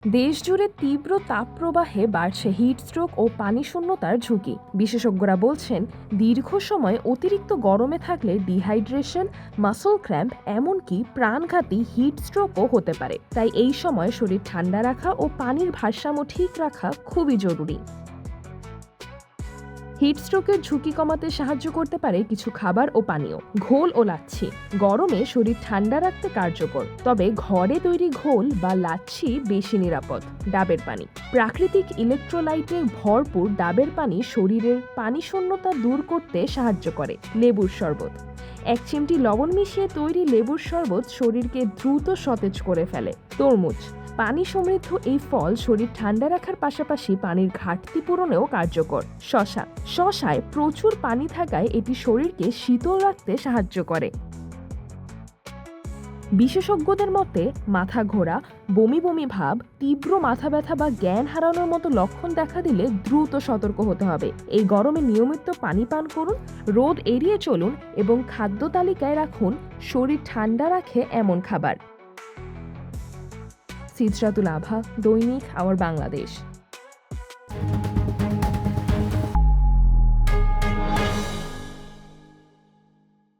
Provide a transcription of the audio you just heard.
দেশজুড়ে তীব্র তাপপ্রবাহে বাড়ছে হিটস্ট্রোক ও পানিশূন্যতার ঝুঁকি। বিশেষজ্ঞরা বলছেন, দীর্ঘ সময় অতিরিক্ত গরমে থাকলে ডিহাইড্রেশন, মাসল ক্র্যাম্প, এমনকি প্রাণঘাতী হিটস্ট্রোকও হতে পারে। তাই এই সময় শরীর ঠান্ডা রাখা ও পানির ভারসাম্য ঠিক রাখা খুবই জরুরি। হিটস্ট্রোকের ঝুঁকি কমাতে সাহায্য করতে পারে কিছু খাবার ও পানীয়। ঘোল ও লাচ্ছি গরমে শরীর ঠান্ডা রাখতে কার্যকর, তবে ঘরে তৈরি ঘোল বা লাচ্ছি বেশি নিরাপদ। ডাবের পানি প্রাকৃতিক ইলেকট্রোলাইটে ভরপুর ডাবের পানি শরীরের পানিশূন্যতা দূর করতে সাহায্য করে। লেবুর শরবত 1 চিমটি লবণ মিশিয়ে তৈরি লেবুর শরবত শরীরকে দ্রুত সতেজ করে ফেলে। তরমুজ পানি সমৃদ্ধ এই ফল শরীর ঠান্ডা রাখার পাশাপাশি পানির ঘাটতি পূরণেও কার্যকর। শসায় প্রচুর পানি থাকায় এটি শরীরকে শীতল রাখতে সাহায্য করে। বিশেষজ্ঞদের মতে মাথা ঘোরা, বমি বমি ভাব, তীব্র মাথা ব্যথা বা জ্ঞান হারানোর মতো লক্ষণ দেখা দিলে দ্রুত সতর্ক হতে হবে। এই গরমে নিয়মিত পানি পান করুন, রোদ এড়িয়ে চলুন এবং খাদ্য তালিকায় রাখুন শরীর ঠান্ডা রাখে এমন খাবার। সিদরাতুল আভা, দৈনিক আওয়ার বাংলাদেশ।